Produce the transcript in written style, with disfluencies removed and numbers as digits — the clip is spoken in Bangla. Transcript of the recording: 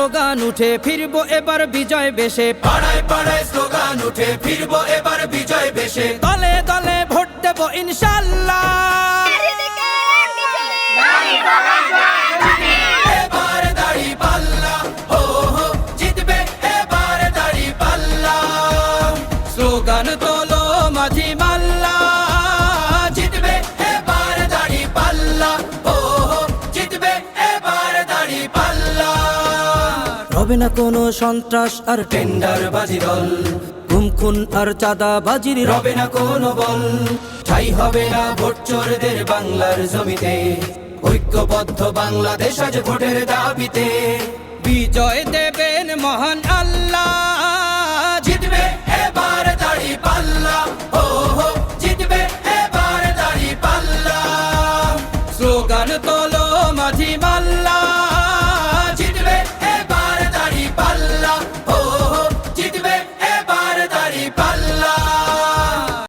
স্লোগান উঠে ফিরবো এবার বিজয় বেশে, পাড়ায় পাড়ায় স্লোগান উঠে ফিরবো এবার বিজয় বেশে, দলে দলে ভোট দেবো ইনশাল্লাহ। এবার দাঁড়িপাল্লা, হো হো জিতবে এবার দাঁড়িপাল্লা। স্লোগান তোলো মাঝি মাল্লা, জিতবে এবার দাঁড়িপাল্লা, হো হো জিতবে এবার দাঁড়িপাল্লা। হবে না কোনো সন্ত্রাস আর টেন্ডারবাজি দল, গুম খুন আর চাঁদাবাজির রবে না কোনো বল, ঠাই হবে না ভোট চোরদের বাংলার জমিতে। ঐক্যবদ্ধ বাংলাদেশ আজ ভোটের দাবিতে। বিজয় দেবেন মহান আল্লাহ। জিতবে এবার দাঁড়িপাল্লা, হো হো জিতবে এবার দাঁড়িপাল্লা। স্লোগান তোলো মাঝি মাল্লা।